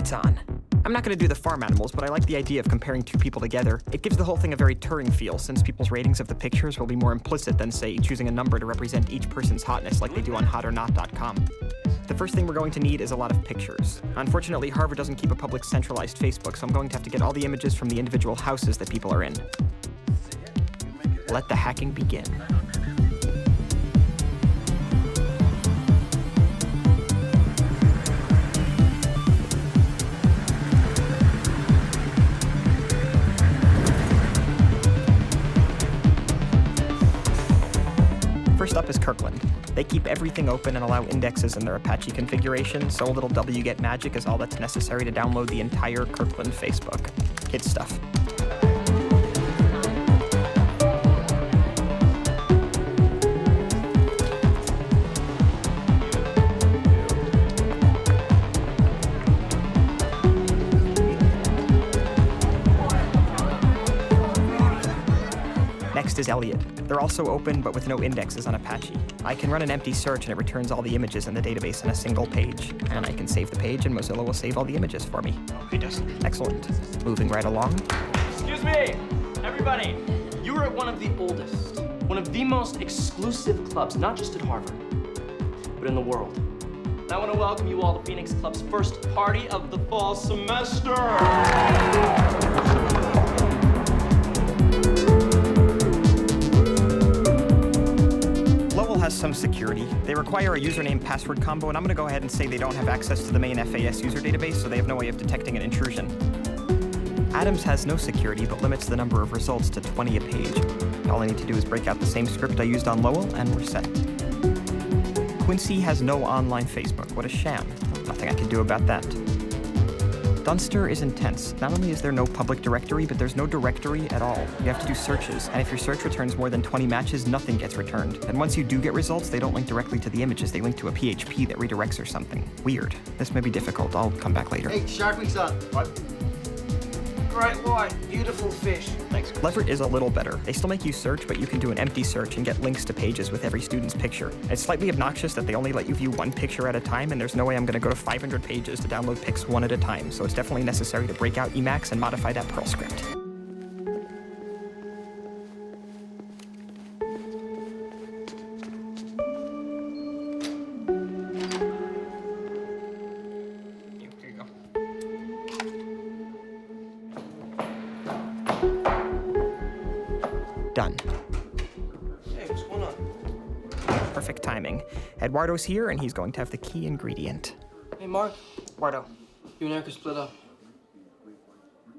It's on. I'm not going to do the farm animals, but I like the idea of comparing two people together. It gives the whole thing a very Turing feel, since people's ratings of the pictures will be more implicit than, say, choosing a number to represent each person's hotness like they do on hotornot.com. The first thing we're going to need is a lot of pictures. Unfortunately, Harvard doesn't keep a public centralized Facebook, so I'm going to have to get all the images from the individual houses that people are in. Let the hacking begin. First up is Kirkland. They keep everything open and allow indexes in their Apache configuration, so a little wget magic is all that's necessary to download the entire Kirkland Facebook. Kid stuff. Next is Elliot. They're also open, but with no indexes on Apache. I can run an empty search and it returns all the images in the database in a single page. And I can save the page and Mozilla will save all the images for me. It does. Excellent. Moving right along. Excuse me, everybody. You are at one of the oldest, one of the most exclusive clubs, not just at Harvard, but in the world. And I want to welcome you all to Phoenix Club's first party of the fall semester. Has some security. They require a username password combo, and I'm going to go ahead and say they don't have access to the main FAS user database, so they have no way of detecting an intrusion. Adams has no security, but limits the number of results to 20 a page. All I need to do is break out the same script I used on Lowell, and we're set. Quincy has no online Facebook. What a sham. Nothing I can do about that. Dunster is intense. Not only is there no public directory, but there's no directory at all. You have to do searches, and if your search returns more than 20 matches, nothing gets returned. And once you do get results, they don't link directly to the images. They link to a PHP that redirects or something. Weird. This may be difficult. I'll come back later. Hey, shark week's on. What? Great white, beautiful fish. Thanks. Leverett is a little better. They still make you search, but you can do an empty search and get links to pages with every student's picture. It's slightly obnoxious that they only let you view one picture at a time, and there's no way I'm going to go to 500 pages to download pics one at a time, so it's definitely necessary to break out Emacs and modify that Perl script. Done. Hey, what's going on? Perfect timing. Eduardo's here, and he's going to have the key ingredient. Hey, Mark. Eduardo, You and Eric are split up.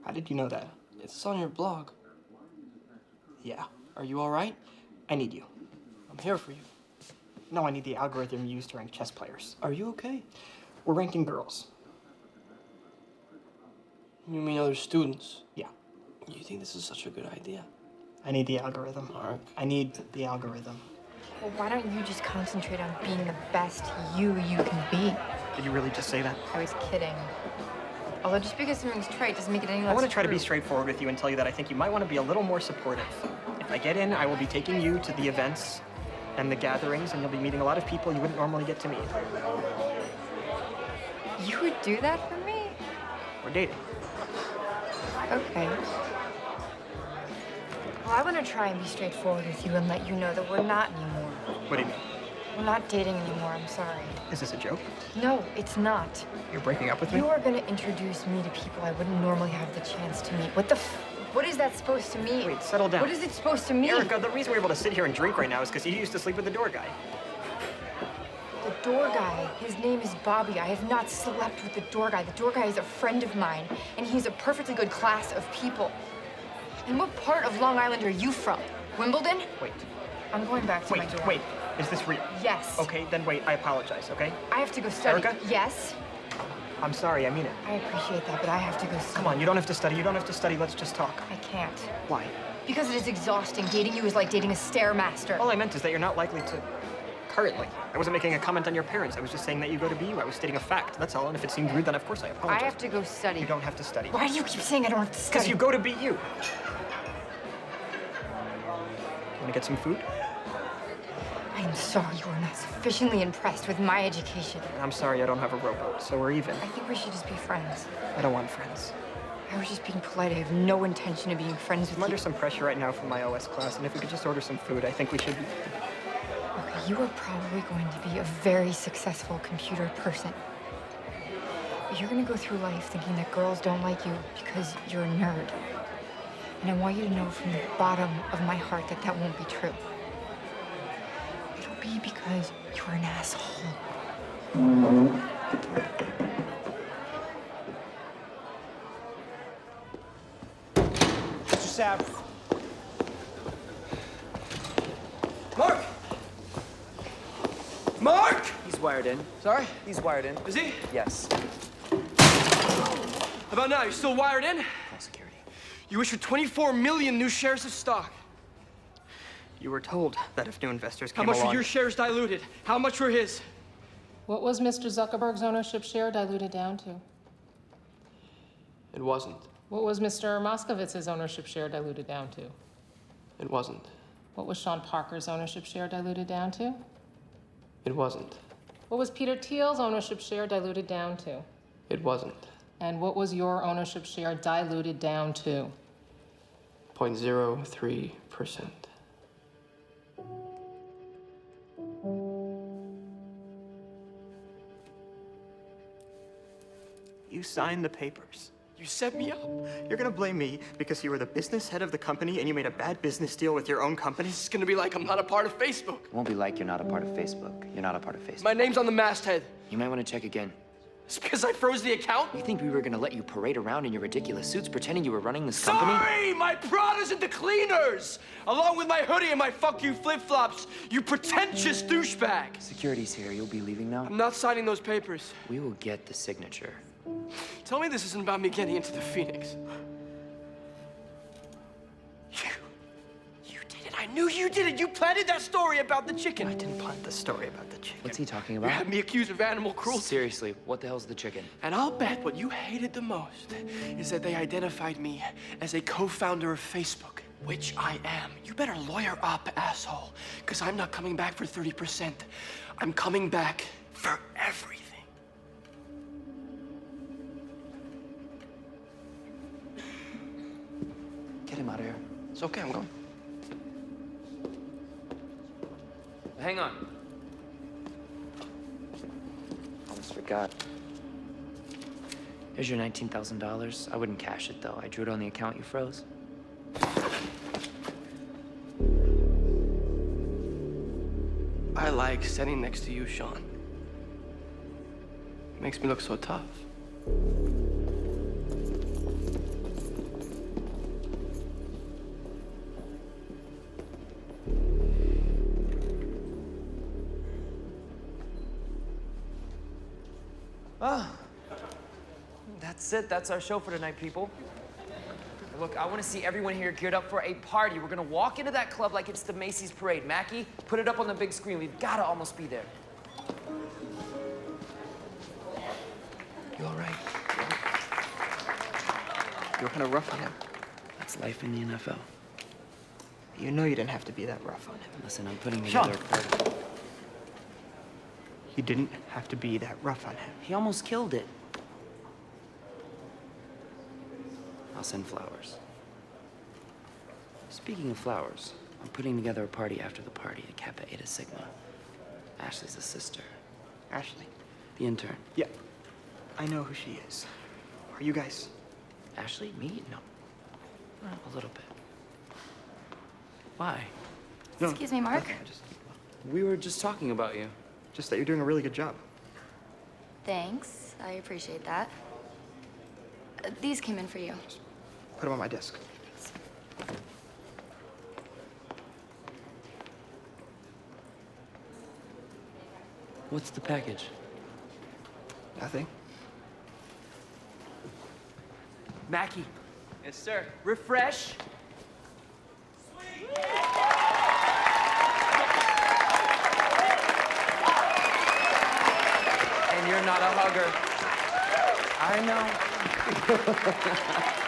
how did you know that? It's on your blog. Yeah, Are you all right? I need you. I'm here for you. No, I need the algorithm used to rank chess players. Are you okay? We're ranking girls. You mean other students? Yeah, You think this is such a good idea? I need the algorithm. Mark. I need the algorithm. Well, why don't you just concentrate on being the best you can be? Did you really just say that? I was kidding. Although just because something's trite doesn't make it any less I want to try to true. be straightforward with you and tell you that I think you might want to be a little more supportive. If I get in, I will be taking you to the events and the gatherings, and you'll be meeting a lot of people you wouldn't normally get to meet. You would do that for me? We're dating. Okay. Well, I want to try and be straightforward with you and let you know that we're not anymore. What do you mean? We're not dating anymore, I'm sorry. Is this a joke? No, it's not. You're breaking up with me? You are going to introduce me to people I wouldn't normally have the chance to meet. What is that supposed to mean? Wait, settle down. What is it supposed to mean? Erica, the reason we're able to sit here and drink right now is because you used to sleep with the door guy. The door guy, his name is Bobby. I have not slept with the door guy. The door guy is a friend of mine, and he's a perfectly good class of people. And what part of Long Island are you from? Wimbledon? Wait. I'm going back to my dorm. Wait. Is this real? Yes. Okay, then wait. I apologize, okay? I have to go study. Erica? Yes. I'm sorry, I mean it. I appreciate that, but I have to go study. Come on, you don't have to study. You don't have to study. Let's just talk. I can't. Why? Because it is exhausting. Dating you is like dating a stairmaster. All I meant is that you're not likely to... Currently. I wasn't making a comment on your parents. I was just saying that you go to BU. I was stating a fact. That's all. And if it seemed rude, then of course I apologize. I have to go study. You don't have to study. Why do you keep saying I don't have to study? Because you go to BU. Want to get some food? I I am sorry you are not sufficiently impressed with my education. I'm sorry I don't have a rowboat, so we're even. I think we should just be friends. I don't want friends. I was just being polite. I have no intention of being friends with I'm you. under some pressure right now from my OS class, and if we could just order some food, I think we should be. Okay, you are probably going to be a very successful computer person. But you're gonna go through life thinking that girls don't like you because you're a nerd. And I want you to know from the bottom of my heart that that won't be true. It'll be because you're an asshole. Mr. Sapp. Mark! Mark! He's wired in. Sorry? He's wired in. Is he? Yes. How about now? You still wired in? Call security. You issued 24 million new shares of stock. You were told that if new investors How came much along... were your shares diluted? How much were his? What was Mr. Zuckerberg's ownership share diluted down to? It wasn't. What was Mr. Moskowitz's ownership share diluted down to? It wasn't. What was Sean Parker's ownership share diluted down to? It wasn't. What was Peter Thiel's ownership share diluted down to? It wasn't. And what was your ownership share diluted down to? 0.03%. You signed the papers. You set me up. You're gonna blame me because you were the business head of the company and you made a bad business deal with your own company? It's gonna be like I'm not a part of Facebook. It won't be like you're not a part of Facebook. You're not a part of Facebook. My name's on the masthead. You might want to check again. It's because I froze the account? You think we were gonna let you parade around in your ridiculous suits pretending you were running this company? Sorry! My Prada's at the cleaners! Along with my hoodie and my fuck you flip-flops, you pretentious douchebag! Security's here. You'll be leaving now? I'm not signing those papers. We will get the signature. Tell me this isn't about me getting into the Phoenix. You did it. I knew you did it. You planted that story about the chicken. I didn't plant the story about the chicken. What's he talking You about? had me accused of animal cruelty. Seriously, what the hell's the chicken? And I'll bet what you hated the most is that they identified me as a co-founder of Facebook, which I am. You better lawyer up, asshole, because I'm not coming back for 30%. I'm coming back for everything. Get him out of here. It's okay, I'm going. Hang on. Almost forgot. Here's your $19,000. I wouldn't cash it, though. I drew it on the account you froze. I like sitting next to you, Sean. Makes me look so tough. Oh, that's it. That's our show for tonight, people. Look, I want to see everyone here geared up for a party. We're going to walk into that club like it's the Macy's parade. Mackie, put it up on the big screen. We've got to almost be there. You all right? You were kind of rough on him. That's life in the NFL. You know you didn't have to be that rough on him. Listen, I'm putting Sean. together a party. You didn't have to be that rough on him. He almost killed it. I'll send flowers. Speaking of flowers, I'm putting together a party after the party at Kappa Eta Sigma. Ashley's a sister. Ashley. The intern. Yeah. I know who she is. Are you guys? Ashley? Me? No. A little bit. Why? No. Excuse me, Mark. nothing, I just We were just talking about you. that you're doing a really good job. Thanks. I appreciate that. These came in for you. Put them on my desk. What's the package? Nothing. Mackie. Yes, sir. Refresh. And you're not a hugger. I know.